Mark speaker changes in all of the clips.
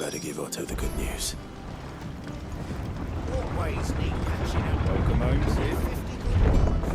Speaker 1: better give Otto the good news.
Speaker 2: Always need catching up.
Speaker 3: Welcome home, Sid.
Speaker 2: 50 good ones.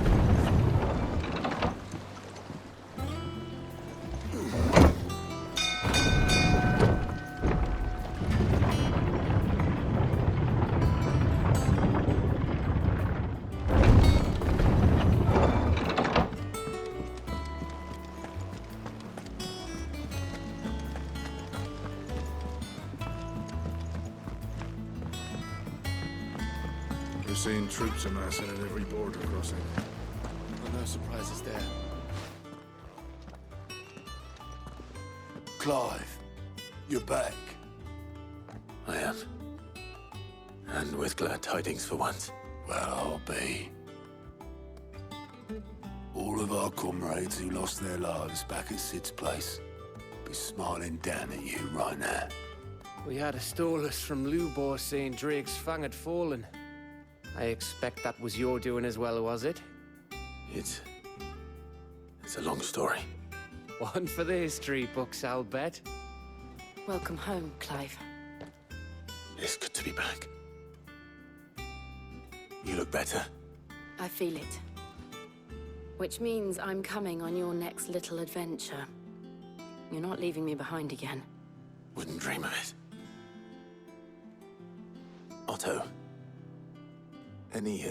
Speaker 4: We're seeing troops amassing at every border crossing.
Speaker 5: Well, no surprises there.
Speaker 6: Clive, you're back.
Speaker 1: I am. And with glad tidings for once.
Speaker 6: Well, I'll be. All of our comrades who lost their lives back at Sid's place be smiling down at you right now.
Speaker 5: We had a stolus from Lubor saying Drake's fang had fallen. I expect that was your doing as well, was it?
Speaker 1: It's a long story.
Speaker 5: One for the history books, I'll bet.
Speaker 7: Welcome home, Clive.
Speaker 1: It's good to be back. You look better.
Speaker 7: I feel it. Which means I'm coming on your next little adventure. You're not leaving me behind again.
Speaker 1: Wouldn't dream of it. Otto. Any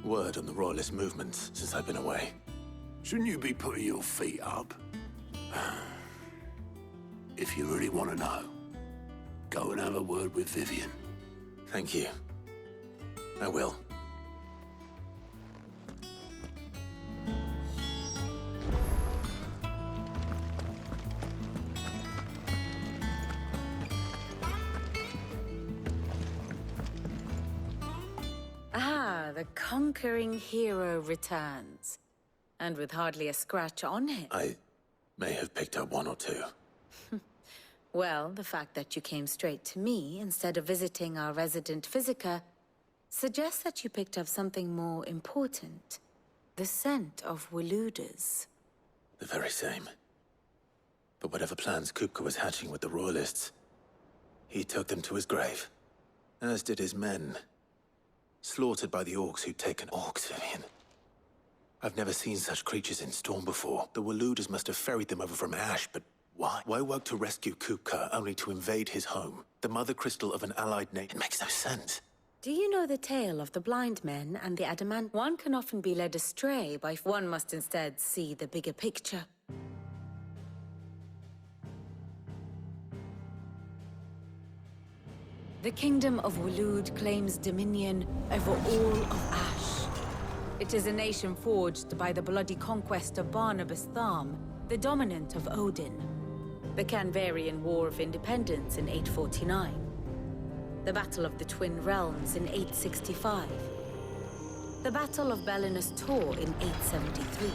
Speaker 1: word on the Royalist movements since I've been away?
Speaker 6: Shouldn't you be putting your feet up? If you really want to know, go and have a word with Vivian.
Speaker 1: Thank you. I will.
Speaker 8: Ah, the conquering hero returns. And with hardly a scratch on him.
Speaker 1: I may have picked up one or two.
Speaker 8: Well, the fact that you came straight to me instead of visiting our resident Physica suggests that you picked up something more important. The scent of Waludas.
Speaker 1: The very same. But whatever plans Kupka was hatching with the Royalists, he took them to his grave. As did his men. Slaughtered by the orcs who'd taken orcs, Vivian. I've never seen such creatures in Storm before. The Waludas must have ferried them over from Ash, but why? Why work to rescue Kupka only to invade his home? The mother crystal of an allied nation. It makes no sense.
Speaker 8: Do you know the tale of the blind men and the adamant? One can often be led astray by one must instead see the bigger picture. The Kingdom of Waloed claims dominion over all of Ash. It is a nation forged by the bloody conquest of Barnabas Tharm, the dominant of Odin. The Canvarian War of Independence in 849. The Battle of the Twin Realms in 865. The Battle of Belinus Tor in 873.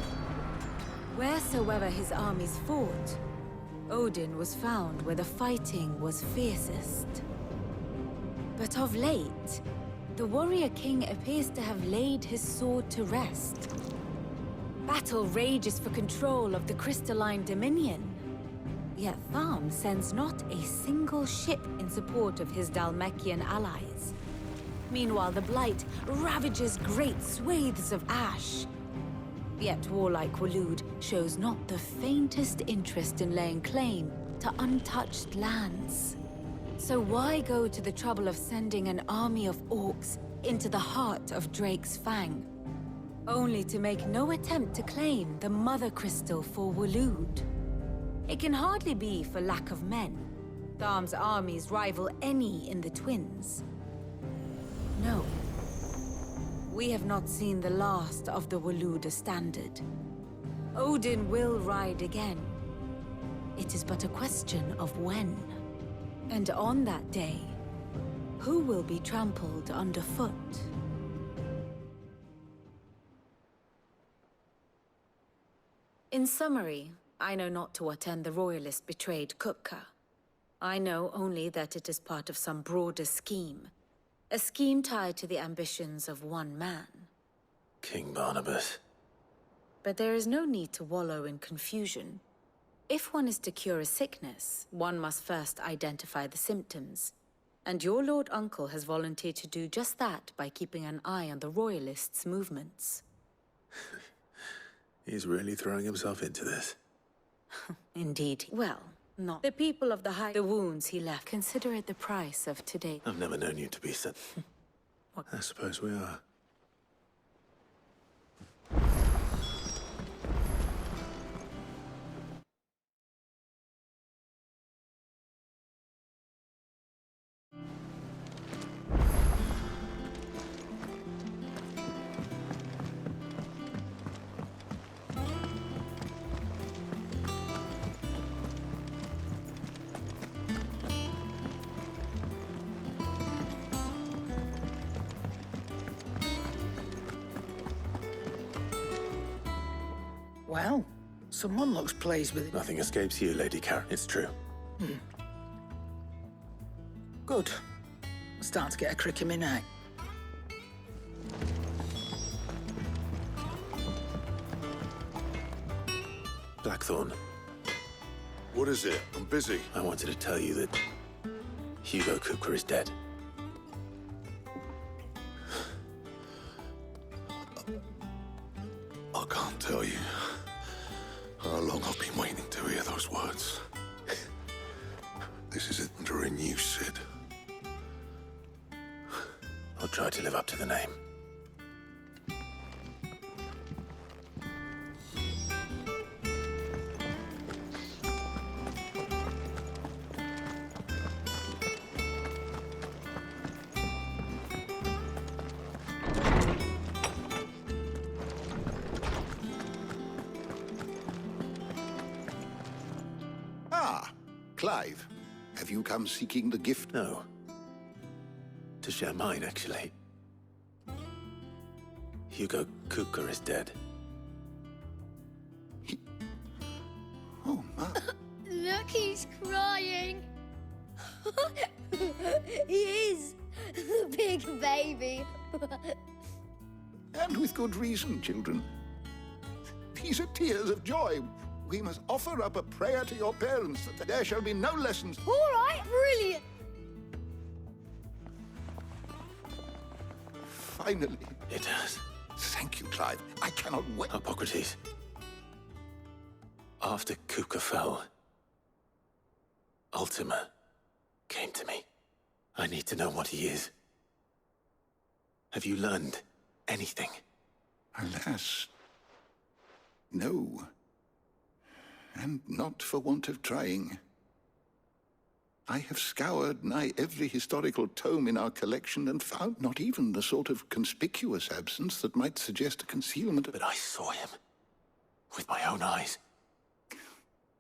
Speaker 8: Wheresoever his armies fought, Odin was found where the fighting was fiercest. But of late, the warrior king appears to have laid his sword to rest. Battle rages for control of the crystalline dominion. Yet Tharm sends not a single ship in support of his Dhalmekian allies. Meanwhile, the Blight ravages great swathes of Ash. Yet warlike Waloed shows not the faintest interest in laying claim to untouched lands. So why go to the trouble of sending an army of orcs into the heart of Drake's Fang, only to make no attempt to claim the Mother Crystal for Waloed? It can hardly be for lack of men. Tharm's armies rival any in the Twins. No. We have not seen the last of the Waluda standard. Odin will ride again. It is but a question of when. And on that day, who will be trampled underfoot? In summary, I know not to what end the Royalists betrayed Kupka. I know only that it is part of some broader scheme. A scheme tied to the ambitions of one man.
Speaker 1: King Barnabas.
Speaker 8: But there is no need to wallow in confusion. If one is to cure a sickness, one must first identify the symptoms. And your Lord Uncle has volunteered to do just that by keeping an eye on the Royalists' movements.
Speaker 1: He's really throwing himself into this.
Speaker 8: Indeed. Well, not the people of the High... The wounds he left. Consider it the price of today.
Speaker 1: I've never known you to be so... I suppose we are.
Speaker 3: Well, someone looks pleased with it.
Speaker 1: Nothing escapes you, Lady Karen. It's true.
Speaker 3: Good. I'm starting to get a crick in my neck.
Speaker 1: Blackthorn,
Speaker 4: What is it? I'm busy.
Speaker 1: I wanted to tell you that Hugo Kupka is dead.
Speaker 4: I can't tell you how long I've been waiting to hear those words. This is under a new Sid.
Speaker 1: I'll try to live up to the name.
Speaker 9: Ah, Clive. Have you come seeking the gift?
Speaker 1: No. To share mine, actually. Hugo Kupka is dead.
Speaker 9: Oh, my.
Speaker 10: Look, he's crying. He is. The big baby.
Speaker 9: And with good reason, children. These are tears of joy. We must offer up a prayer to your parents that there shall be no lessons.
Speaker 10: All right, brilliant.
Speaker 9: Finally.
Speaker 1: It has.
Speaker 9: Thank you, Clive. I cannot wait.
Speaker 1: Hippocrates. After Kupka fell, Ultima came to me. I need to know what he is. Have you learned anything?
Speaker 9: Alas, no. And not for want of trying. I have scoured nigh every historical tome in our collection and found not even the sort of conspicuous absence that might suggest a concealment of...
Speaker 1: But I saw him. With my own eyes.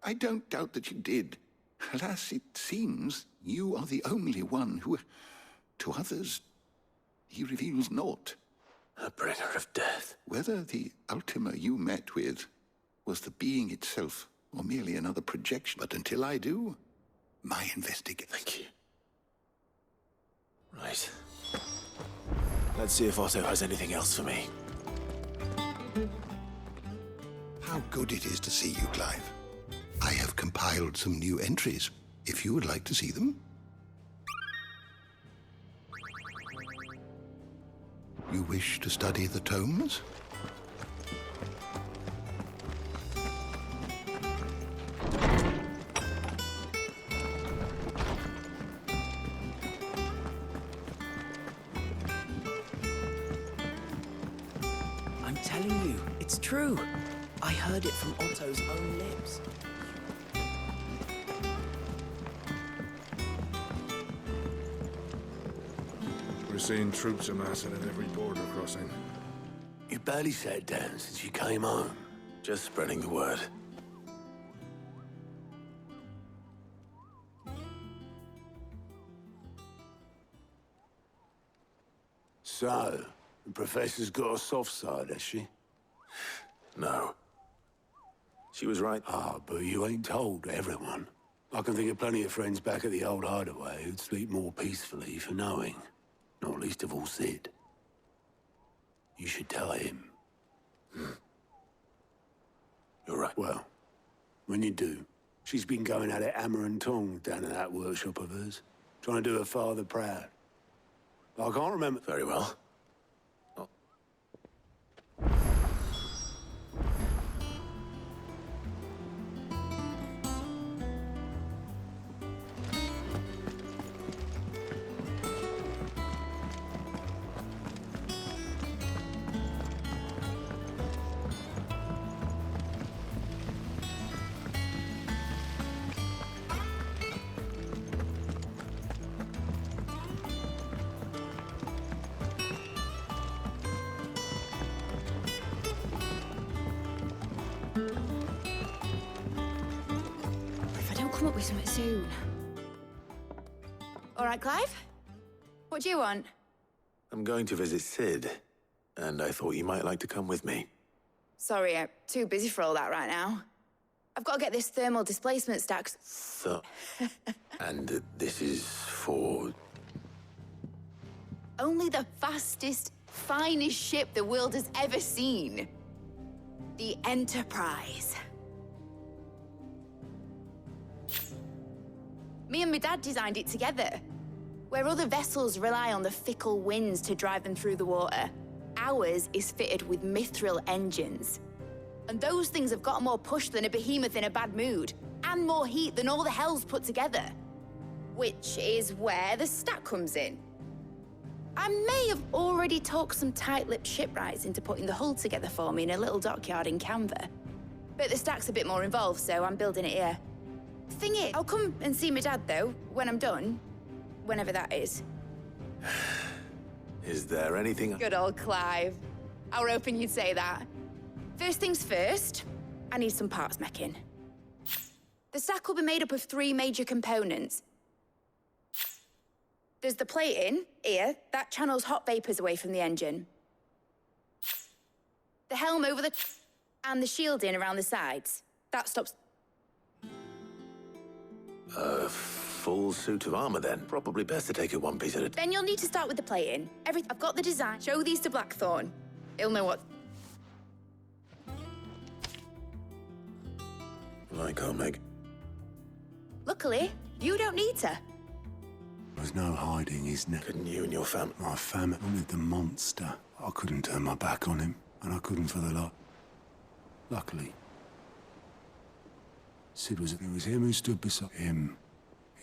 Speaker 9: I don't doubt that you did. Alas, it seems you are the only one who... To others, he reveals naught.
Speaker 1: A bringer of death.
Speaker 9: Whether the Ultima you met with was the being itself, or merely another projection. But until I do, my investigation...
Speaker 1: Thank you. Right. Let's see if Otto has anything else for me.
Speaker 9: How good it is to see you, Clive. I have compiled some new entries, if you would like to see them. You wish to study the tomes?
Speaker 2: I'm telling you, it's true. I heard it from Otto's own lips.
Speaker 4: We're seeing troops amassing at every border crossing.
Speaker 6: You barely sat down since you came home.
Speaker 1: Just spreading the word.
Speaker 6: So, the Professor's got a soft side, has she?
Speaker 1: No. She was right.
Speaker 6: Ah, but you ain't told everyone. I can think of plenty of friends back at the old hideaway who'd sleep more peacefully for knowing. Not least of all Sid. You should tell him.
Speaker 1: You're right.
Speaker 6: Well, when you do, She's been going at it hammer and tong down in that workshop of hers, trying to do her father proud. But I can't remember.
Speaker 1: Very well.
Speaker 10: If I don't come up with something soon. All right, Clive? What do you want?
Speaker 1: I'm going to visit Sid, and I thought you might like to come with me.
Speaker 10: Sorry, I'm too busy for all that right now. I've got to get this thermal displacement stacks.
Speaker 1: So... and this is for...
Speaker 10: Only the fastest, finest ship the world has ever seen. The Enterprise. Me and my dad designed it together. Where other vessels rely on the fickle winds to drive them through the water, ours is fitted with mithril engines. And those things have got more push than a behemoth in a bad mood, and more heat than all the hells put together. Which is where the stack comes in. I may have already talked some tight-lipped shipwrights into putting the hull together for me in a little dockyard in Canva. But the stack's a bit more involved, so I'm building it here. Thing is, I'll come and see my dad, though, when I'm done. Whenever that is.
Speaker 1: Is there anything...
Speaker 10: Good old Clive. I were hoping you'd say that. First things first, I need some parts meching. The stack will be made up of 3 major components. There's the plating, here, that channels hot vapors away from the engine. The helm over the... and the shielding around the sides. That stops...
Speaker 1: full suit of armor, then. Probably best to take it one piece at a time.
Speaker 10: Then you'll need to start with the plating. I've got the design. Show these to Blackthorn. He'll know what...
Speaker 1: Like Omeg.
Speaker 10: Luckily, you don't need to.
Speaker 6: There's no hiding his neck.
Speaker 1: Couldn't you and your family...
Speaker 6: My family wanted the monster. I couldn't turn my back on him, and I couldn't for the lot. Luckily, Sid was... It was him who stood beside him.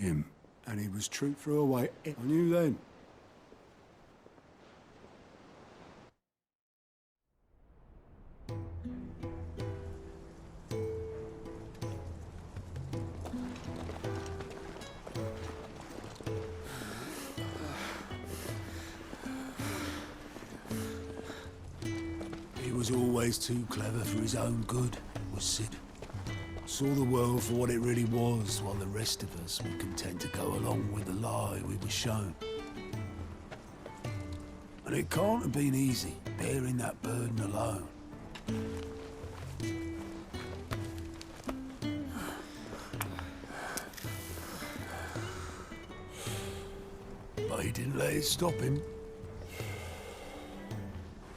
Speaker 6: And he was true through away. I knew then. He was always too clever for his own good, was Sid. Saw the world for what it really was, while the rest of us were content to go along with the lie we were shown. And it can't have been easy, bearing that burden alone. But he didn't let it stop him.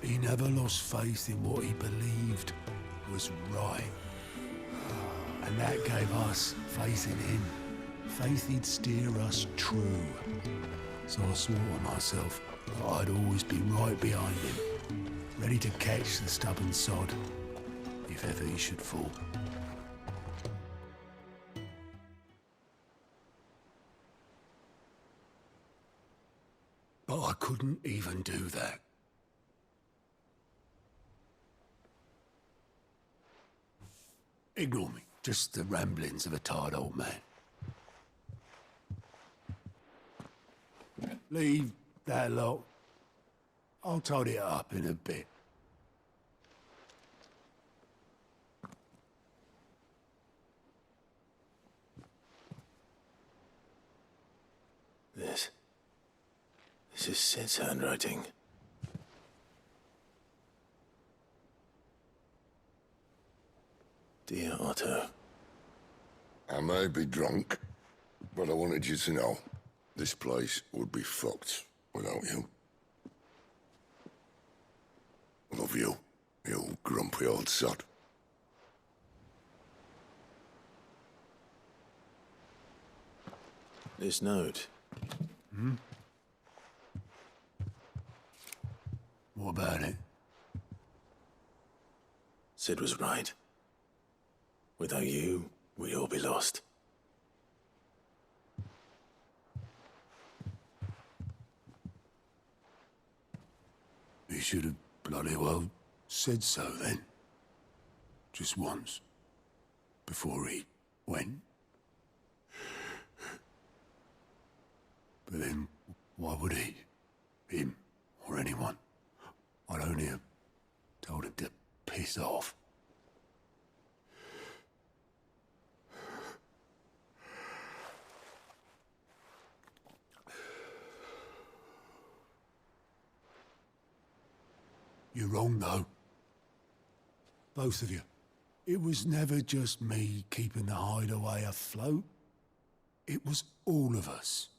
Speaker 6: He never lost faith in what he believed was right. And that gave us faith in him. Faith he'd steer us true. So I swore to myself that I'd always be right behind him, ready to catch the stubborn sod, if ever he should fall. But I couldn't even do that. Ignore me. Just the ramblings of a tired old man. Leave that lot. I'll tidy it up in a bit.
Speaker 1: This is Sid's handwriting. Dear Otto.
Speaker 4: I may be drunk, but I wanted you to know this place would be fucked without you. I love you, you grumpy old sod.
Speaker 1: This note.
Speaker 6: What about it?
Speaker 1: Sid was right. Without you, we'd all be lost.
Speaker 6: He should have bloody well said so then. Just once. Before he went. But then, why would he? Him, or anyone? I'd only have told him to piss off. You're wrong, though. Both of you. It was never just me keeping the hideaway afloat. It was all of us.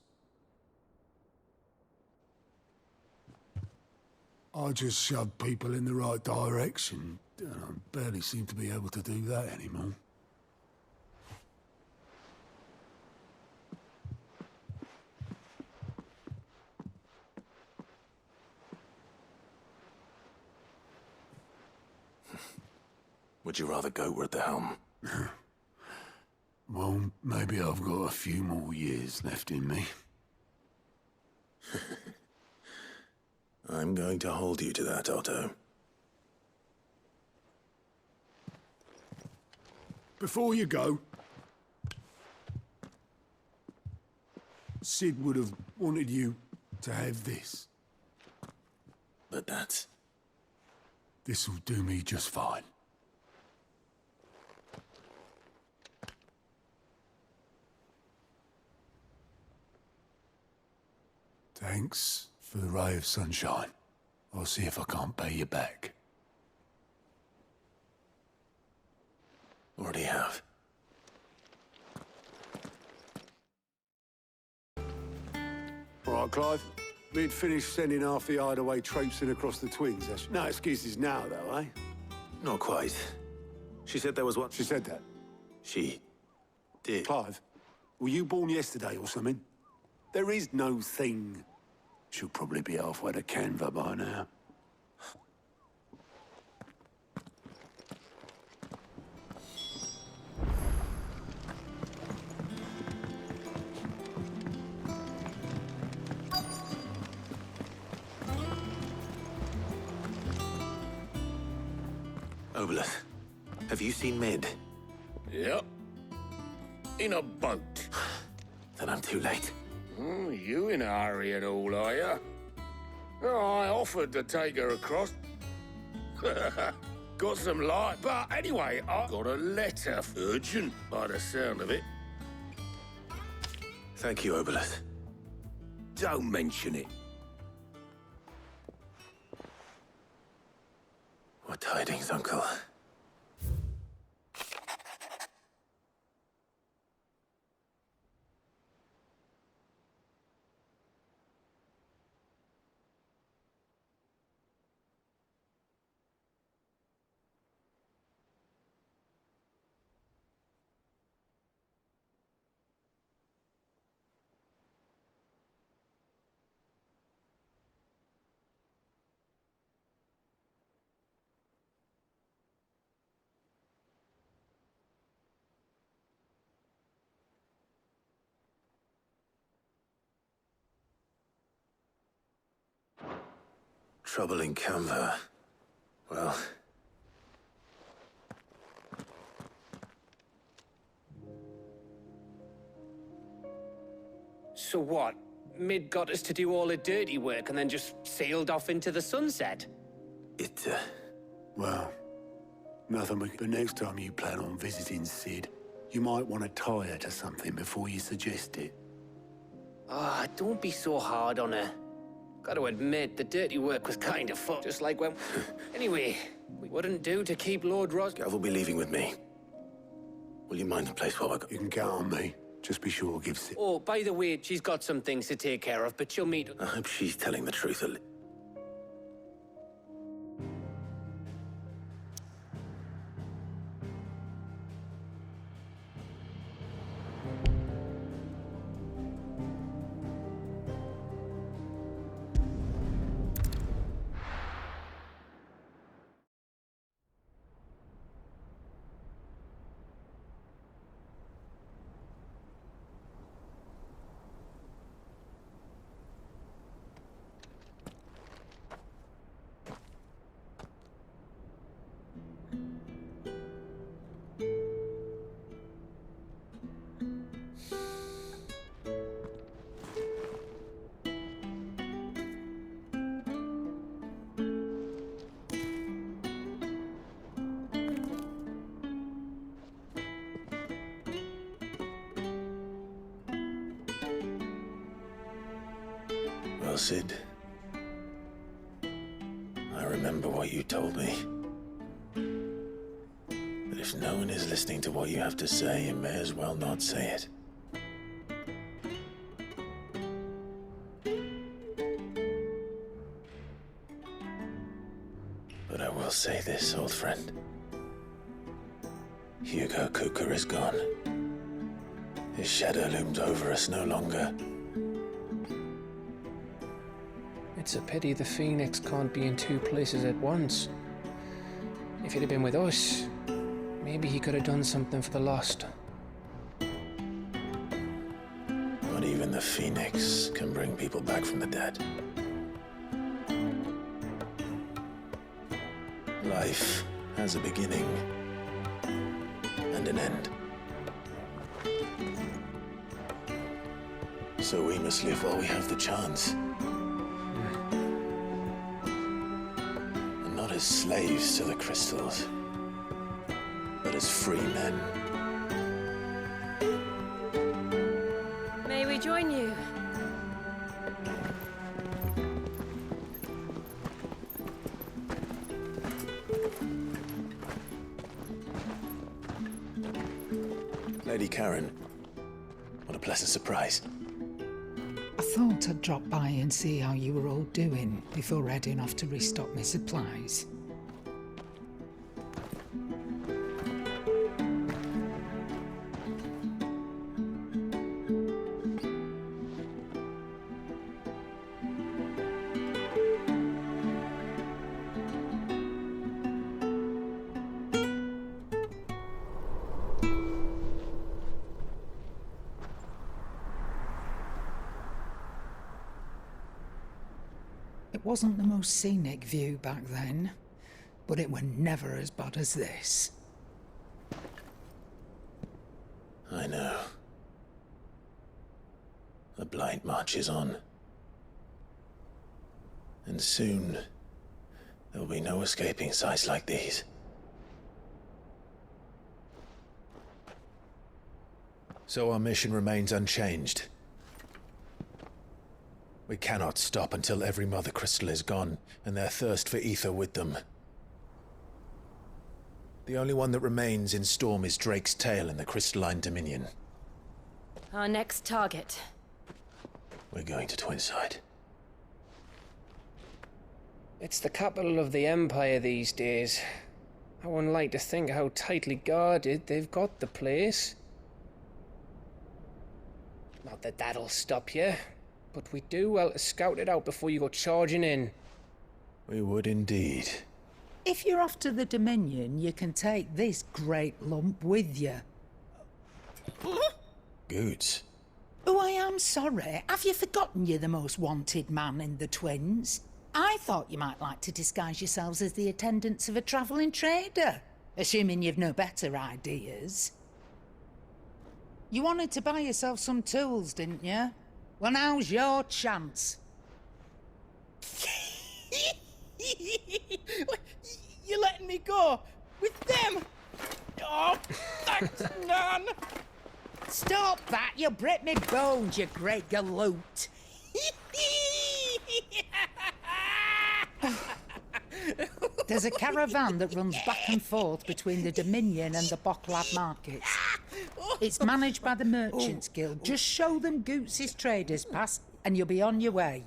Speaker 6: I just shoved people in the right direction, and I barely seem to be able to do that anymore.
Speaker 1: Would you rather goat were at the helm?
Speaker 6: Well, maybe I've got a few more years left in me.
Speaker 1: I'm going to hold you to that, Otto.
Speaker 6: Before you go, Sid would have wanted you to have this.
Speaker 1: But that's...
Speaker 6: This'll do me just fine. Thanks for the ray of sunshine. I'll see if I can't pay you back.
Speaker 1: Already have.
Speaker 6: All right, Clive. We'd finished sending half the hideaway traipsing across the Twins. No excuses now, though, eh?
Speaker 1: Not quite. She said there was one...
Speaker 6: She said that.
Speaker 1: She... did.
Speaker 6: Clive, were you born yesterday or something? There is no thing. She'll probably be halfway to Canva by now.
Speaker 1: Obolus, have you seen Mid?
Speaker 4: Yep. In a boat.
Speaker 1: Then I'm too late.
Speaker 4: You in a hurry at all, are you? Oh, I offered to take her across. Got some light, but anyway, I got a letter. Urgent, by the sound of it.
Speaker 1: Thank you, Obolus.
Speaker 4: Don't mention it.
Speaker 1: What tidings, Uncle? Trouble in Canva. Well...
Speaker 5: So what? Mid got us to do all the dirty work and then just sailed off into the sunset?
Speaker 6: Well, nothing but next time you plan on visiting Sid, you might want to tie her to something before you suggest it.
Speaker 5: Ah, don't be so hard on her. Gotta admit, the dirty work was kind of fun. Just like when... Anyway, we wouldn't do to keep Lord Ros...
Speaker 1: Gav will be leaving with me. Will you mind the place while I go?
Speaker 6: You can count on me. Just be sure to give Sid...
Speaker 5: Oh, by the way, she's got some things to take care of, but she'll meet...
Speaker 1: I hope she's telling the truth. Cid. I remember what you told me. That if no one is listening to what you have to say, you may as well not say it. But I will say this, old friend. Hugo Kuka is gone. His shadow looms over us no longer.
Speaker 5: It's a pity the Phoenix can't be in two places at once. If he'd have been with us, maybe he could have done something for the Lost.
Speaker 1: But even the Phoenix can bring people back from the dead. Life has a beginning and an end. So we must live while we have the chance. And not as slaves to the crystals, but as free men.
Speaker 7: May we join you?
Speaker 1: Lady Karen, what a pleasant surprise.
Speaker 3: I thought I'd drop by and see how you were all doing before heading off to restock my supplies. It wasn't the most scenic view back then, but it were never as bad as this.
Speaker 1: I know. The Blight marches on. And soon, there'll be no escaping sights like these. So our mission remains unchanged. We cannot stop until every Mother Crystal is gone, and their thirst for ether with them. The only one that remains in Storm is Drake's Tail in the Crystalline Dominion.
Speaker 7: Our next target.
Speaker 1: We're going to Twinside.
Speaker 5: It's the capital of the Empire these days. I wouldn't like to think how tightly guarded they've got the place. Not that that'll stop you, but we do well to scout it out before you go charging in.
Speaker 1: We would indeed.
Speaker 3: If you're off to the Dominion, you can take this great lump with you.
Speaker 1: Goods.
Speaker 3: Oh, I am sorry. Have you forgotten you're the most wanted man in the Twins? I thought you might like to disguise yourselves as the attendants of a travelling trader, assuming you've no better ideas. You wanted to buy yourself some tools, didn't you? Well, now's your chance.
Speaker 2: You're letting me go with them? Oh, thanks, Nan.
Speaker 3: Stop that! You'll break me bones, you great galoot. There's a caravan that runs back and forth between the Dominion and the Bocklad markets. It's managed by the Merchants Guild. Just show them Goots' traders pass and you'll be on your way.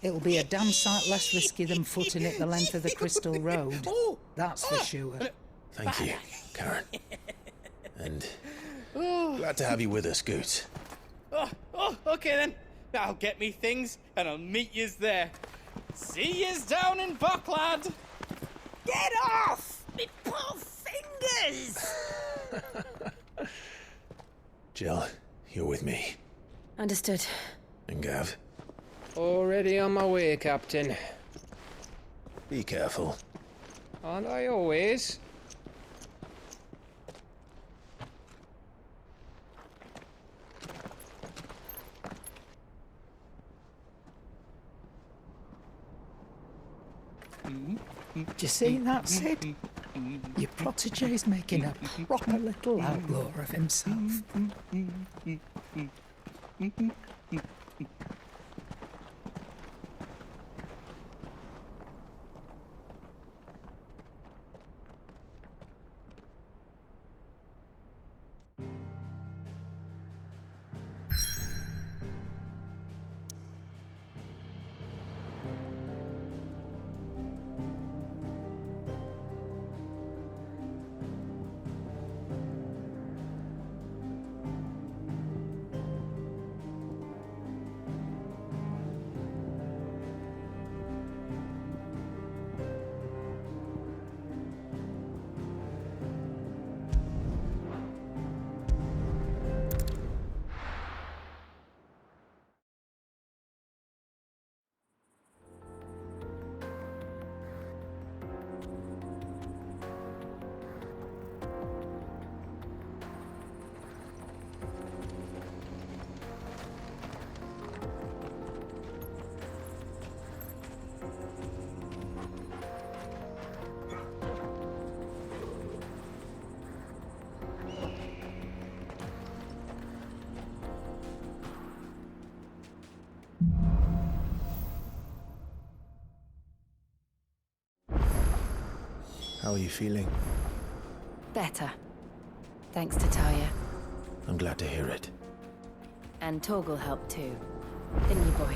Speaker 3: It'll be a damn sight less risky than footing it the length of the Crystal Road. That's for sure.
Speaker 1: Thank you, Karen. And glad to have you with us, Goots.
Speaker 2: Okay then. I'll get me things and I'll meet yous there. See yous down in Bocklad.
Speaker 3: Get off! Me poor fingers!
Speaker 1: Jill, you're with me.
Speaker 7: Understood.
Speaker 1: And Gav,
Speaker 5: Already on my way, Captain.
Speaker 1: be careful.
Speaker 5: Aren't I always?
Speaker 3: Do you see that, Sid? Your protege's making a proper little outlaw of himself.
Speaker 1: How are you feeling?
Speaker 7: Better. Thanks to Talia.
Speaker 1: I'm glad to hear it.
Speaker 7: And Torgal helped too. Didn't you, boy?